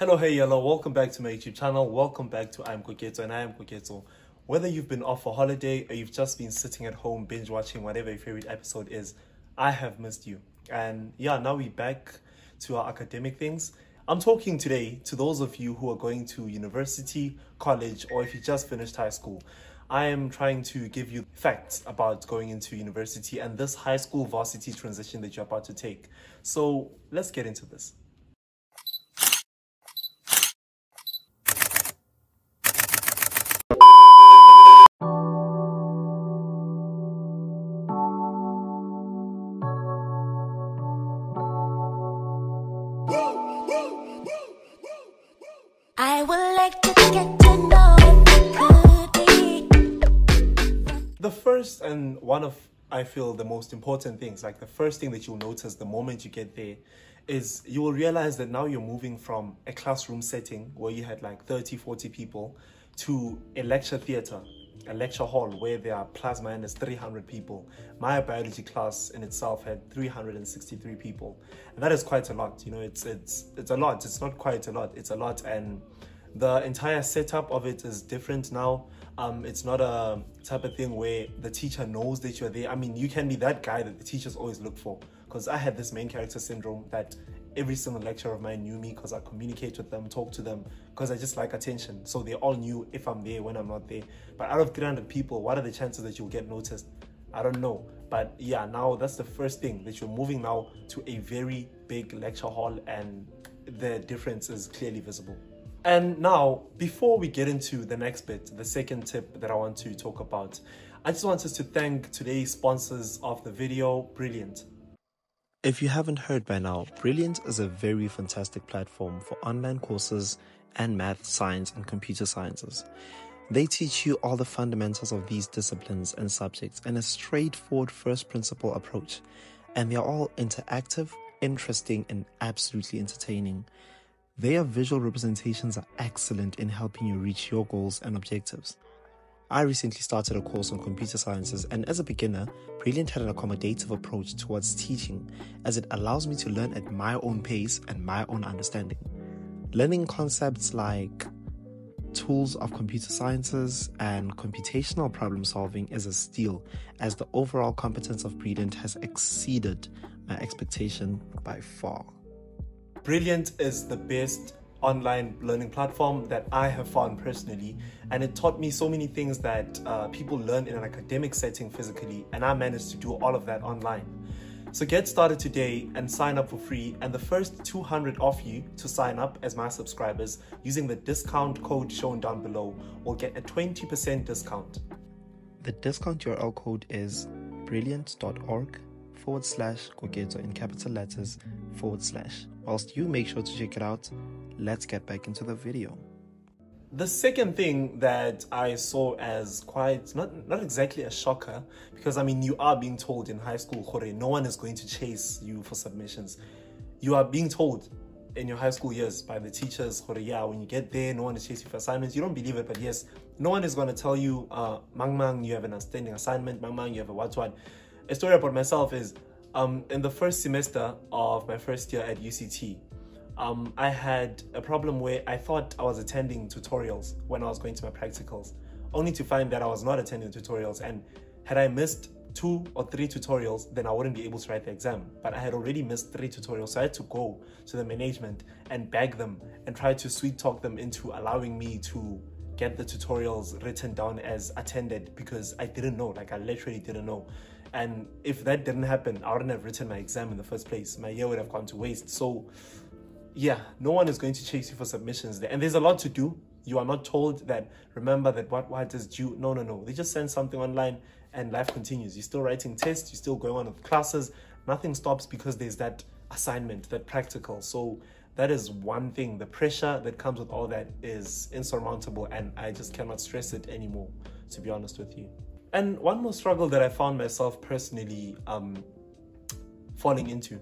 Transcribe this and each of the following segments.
Hello, hey, hello, welcome back to my YouTube channel. Welcome back to iamko.ketso and iamko.ketso. Whether you've been off a holiday or you've just been sitting at home binge watching whatever your favorite episode is, I have missed you. And yeah, now we're back to our academic things. I'm talking today to those of you who are going to university, college, or if you just finished high school. I am trying to give you facts about going into university and this high school varsity transition that you're about to take. So let's get into this. I would like to get to know what could be. The first and one of, I feel, the most important things, like the first thing that you'll notice the moment you get there is you will realize that now you're moving from a classroom setting where you had like 30, 40 people to a lecture theater, a lecture hall where there are plus minus 300 people. My biology class in itself had 363 people. And that is quite a lot. You know, it's a lot. It's not quite a lot. It's a lot. And the entire setup of it is different now. It's not a type of thing where the teacher knows that you're there. I mean, you can be that guy that the teachers always look for. Because I had this main character syndrome that every single lecturer of mine knew me because I communicate with them, talk to them, because I just like attention. So they all knew if I'm there, when I'm not there. But out of 300 people, what are the chances that you'll get noticed? I don't know. But yeah, now that's the first thing, that you're moving now to a very big lecture hall and the difference is clearly visible. And now, before we get into the next bit, the second tip that I want to talk about, I just want us to thank today's sponsors of the video, Brilliant. If you haven't heard by now, Brilliant is a very fantastic platform for online courses and math, science, and computer sciences. They teach you all the fundamentals of these disciplines and subjects in a straightforward first principle approach, and they are all interactive, interesting, and absolutely entertaining. Their visual representations are excellent in helping you reach your goals and objectives. I recently started a course on computer sciences, and as a beginner, Brilliant had an accommodative approach towards teaching, as it allows me to learn at my own pace and my own understanding. Learning concepts like tools of computer sciences and computational problem solving is a steal, as the overall competence of Brilliant has exceeded my expectation by far. Brilliant is the best online learning platform that I have found personally, and it taught me so many things that people learn in an academic setting physically, and I managed to do all of that online. So get started today and sign up for free, and the first 200 of you to sign up as my subscribers using the discount code shown down below will get a 20% discount. The discount URL code is brilliant.org/koketso in capital letters /. Whilst you make sure to check it out, let's get back into the video. The second thing that I saw as quite, not exactly a shocker, because I mean, you are being told in high school, no one is going to chase you for submissions. You are being told in your high school years by the teachers, yeah, when you get there, no one is chasing you for assignments. You don't believe it, but yes, no one is going to tell you, mang, you have an outstanding assignment, mang, you have a what. A story about myself is, in the first semester of my first year at UCT, I had a problem where I thought I was attending tutorials when I was going to my practicals, only to find that I was not attending tutorials, and had I missed 2 or 3 tutorials, then I wouldn't be able to write the exam. But I had already missed 3 tutorials, so I had to go to the management and beg them and try to sweet talk them into allowing me to get the tutorials written down as attended, because I didn't know, like I literally didn't know. And if that didn't happen, I wouldn't have written my exam in the first place. My year would have gone to waste. So yeah, no one is going to chase you for submissions there. And there's a lot to do. You are not told that, remember that what is due. No. They just send something online and life continues. You're still writing tests. You're still going on with classes. Nothing stops because there's that assignment, that practical. So that is one thing. The pressure that comes with all that is insurmountable. And I just cannot stress it anymore, to be honest with you. And one more struggle that I found myself personally falling into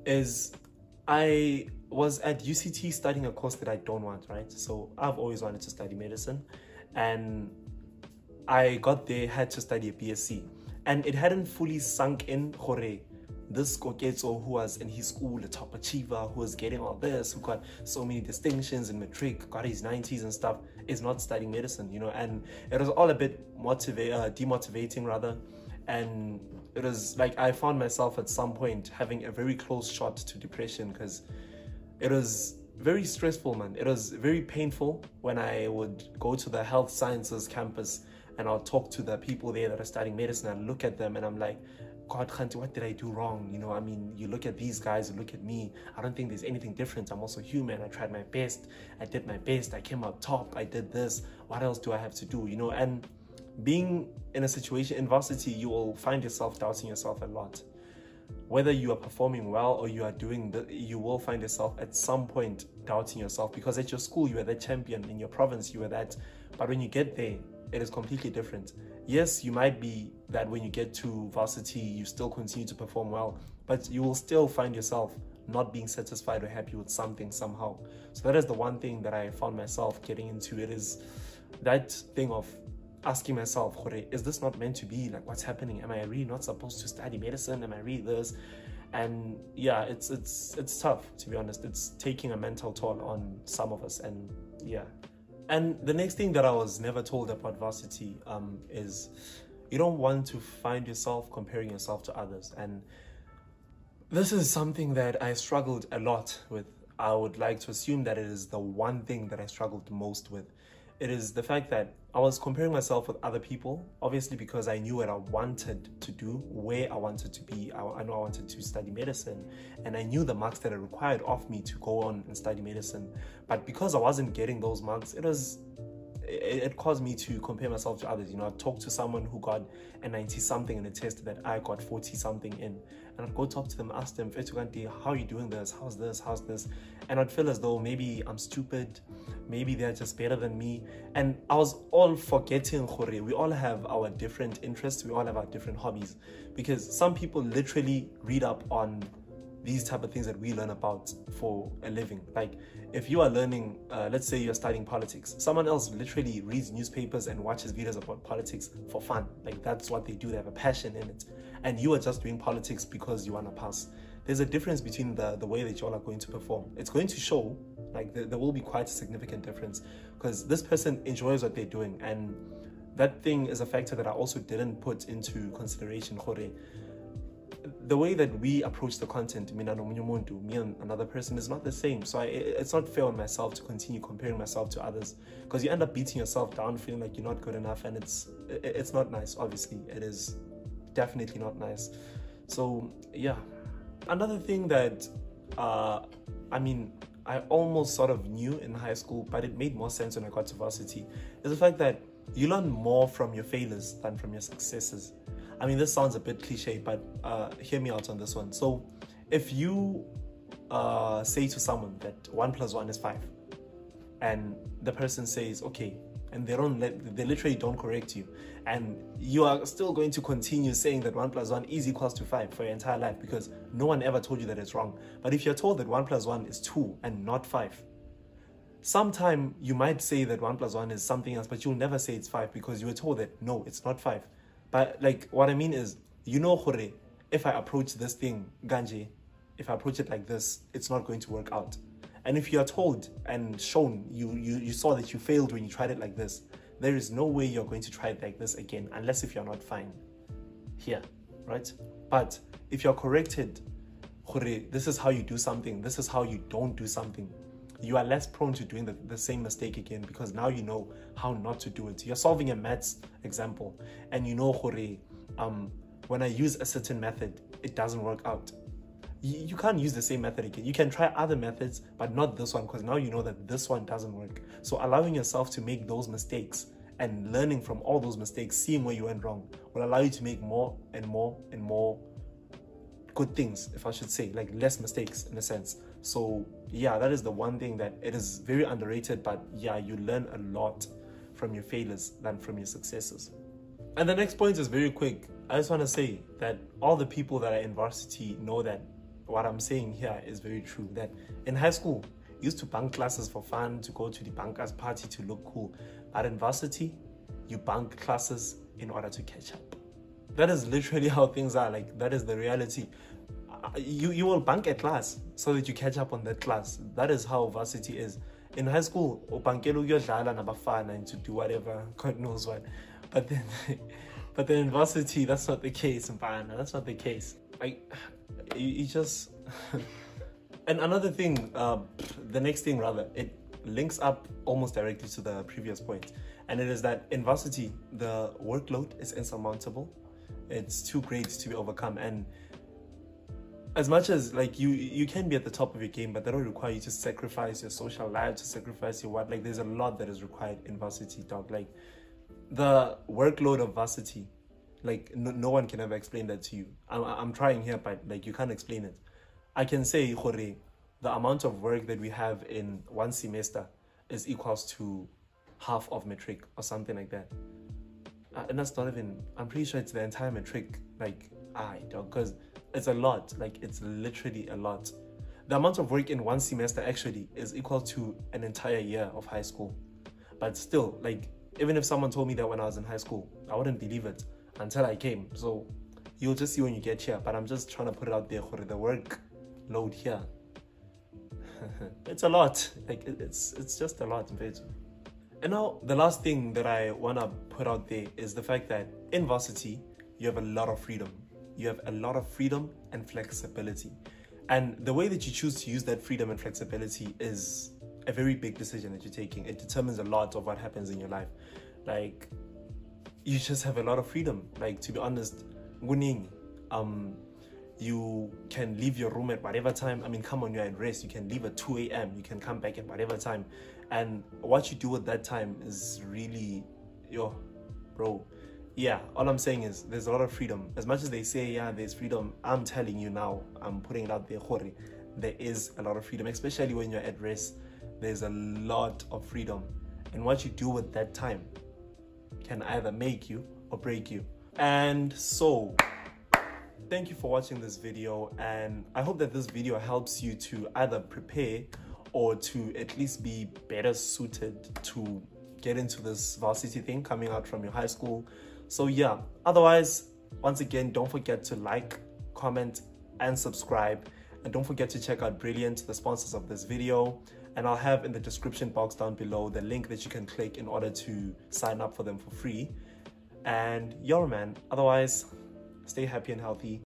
is I was at UCT studying a course that I don't want, right? So I've always wanted to study medicine, and I got there, had to study a BSc, and it hadn't fully sunk in, this Koketso who was in his school a top achiever, who was getting all this, who got so many distinctions in matric, got his 90s and stuff, is not studying medicine, you know. And it was all a bit demotivating rather. And it was like I found myself at some point having a very close shot to depression, because it was very stressful, man. It was very painful when I would go to the health sciences campus and I'll talk to the people there that are studying medicine, and look at them and I'm like, God, Khanti, what did I do wrong? You know, I mean, you look at these guys, you look at me. I don't think there's anything different. I'm also human. I tried my best. I did my best. I came out top. I did this. What else do I have to do? You know, and being in a situation in varsity, you will find yourself doubting yourself a lot. Whether you are performing well or you are doing you will find yourself at some point doubting yourself, because at your school, you are the champion. In your province, you are that. But when you get there, it is completely different. Yes, you might be that when you get to varsity, you still continue to perform well, but you will still find yourself not being satisfied or happy with something somehow. So that is the one thing that I found myself getting into. It is that thing of asking myself, is this not meant to be? Like, what's happening? Am I really not supposed to study medicine? Am I really this? And yeah, it's tough, to be honest. It's taking a mental toll on some of us, and yeah. And the next thing that I was never told about varsity is you don't want to find yourself comparing yourself to others. And this is something that I struggled a lot with. I would like to assume that it is the one thing that I struggled most with. It is the fact that I was comparing myself with other people, obviously because I knew what I wanted to do, where I wanted to be. I know I wanted to study medicine, and I knew the marks that are required of me to go on and study medicine. But because I wasn't getting those marks, it caused me to compare myself to others. You know, I'd talk to someone who got a 90-something in a test that I got 40-something in, and I'd go talk to them, ask them, how are you doing this? How's this? How's this? And I'd feel as though maybe I'm stupid, maybe they're just better than me. And I was all forgetting, we all have our different interests, we all have our different hobbies, because some people literally read up on these type of things that we learn about for a living. Like if you are learning, let's say you're studying politics, someone else literally reads newspapers and watches videos about politics for fun. Like that's what they do. They have a passion in it. And you are just doing politics because you want to pass. There's a difference between the way that you all are going to perform. It's going to show, like there will be quite a significant difference, because this person enjoys what they're doing. And that thing is a factor that I also didn't put into consideration. The way that we approach the content, me and another person, is not the same. So it's not fair on myself to continue comparing myself to others, because you end up beating yourself down, feeling like you're not good enough, and it's not nice. Obviously, it is definitely not nice. So yeah, another thing that I almost sort of knew in high school, but it made more sense when I got to varsity, is the fact that you learn more from your failures than from your successes. I mean, this sounds a bit cliche, but hear me out on this one. So if you say to someone that 1 + 1 is 5, and the person says, okay, and they literally don't correct you, and you are still going to continue saying that 1 + 1 is equals to 5 for your entire life, because no one ever told you that it's wrong. But if you're told that 1 + 1 is 2 and not 5, sometime you might say that 1 + 1 is something else, but you'll never say it's 5, because you were told that no, it's not 5. But like what I mean is, you know, if I approach this thing, Ganje, if I approach it like this, it's not going to work out. And if you are told and shown, you saw that you failed when you tried it like this, there is no way you're going to try it like this again, unless if you're not fine here, right? But if you're corrected, this is how you do something, this is how you don't do something, you are less prone to doing the same mistake again, because now you know how not to do it. You're solving a maths example, and you know, when I use a certain method, it doesn't work out. You can't use the same method again. You can try other methods, but not this one, because now you know that this one doesn't work. So allowing yourself to make those mistakes and learning from all those mistakes, seeing where you went wrong, will allow you to make more and more and more good things, if I should say, like less mistakes in a sense. So yeah, that is the one thing that it is very underrated, but yeah, you learn a lot from your failures than from your successes. And the next point is very quick. I just want to say that all the people that are in varsity know that what I'm saying here is very true, that in high school, you used to bunk classes for fun, to go to the bunkers party to look cool. But in varsity, you bunk classes in order to catch up. That is literally how things are. Like, that is the reality. you will bunk a class so that you catch up on that class. That is how varsity is. In high school, ubankela ukuyodlala nabafana and to do whatever, God knows what. But then but then in varsity, that's not the case, Mpana. That's not the case. Like you just and another thing, the next thing rather, it links up almost directly to the previous point. And it is that in varsity, the workload is insurmountable. It's too great to be overcome. And as much as like you can be at the top of your game, but that will require you to sacrifice your social life, to sacrifice your what. Like there's a lot that is required in varsity, dog. Like the workload of varsity, like no one can ever explain that to you. I'm trying here, but like you can't explain it. I can say, Jore, the amount of work that we have in one semester is equals to half of matric or something like that. And that's not even, I'm pretty sure it's the entire matric, like, because it's a lot, like, it's literally a lot. The amount of work in one semester actually is equal to an entire year of high school. But still, like, even if someone told me that when I was in high school, I wouldn't believe it until I came. So you'll just see when you get here, but I'm just trying to put it out there, the work load here. It's a lot, like, it's just a lot. And now, the last thing that I want to put out there is the fact that in varsity, you have a lot of freedom. You have a lot of freedom and flexibility. And the way that you choose to use that freedom and flexibility is a very big decision that you're taking. It determines a lot of what happens in your life. Like, you just have a lot of freedom. Like, to be honest, you can leave your room at whatever time. I mean, come on, you're at rest. You can leave at 2 a.m. You can come back at whatever time. And what you do at that time is really, bro. Yeah, all I'm saying is there's a lot of freedom. As much as they say, yeah, there's freedom, I'm telling you now, I'm putting it out there, Jore, there is a lot of freedom, especially when you're at rest. There's a lot of freedom. And what you do with that time can either make you or break you. And so, thank you for watching this video, and I hope that this video helps you to either prepare or to at least be better suited to get into this varsity thing coming out from your high school. So yeah, otherwise, once again, don't forget to like, comment, and subscribe. And don't forget to check out Brilliant, the sponsors of this video. And I'll have in the description box down below the link that you can click in order to sign up for them for free. And yo, man, otherwise, stay happy and healthy.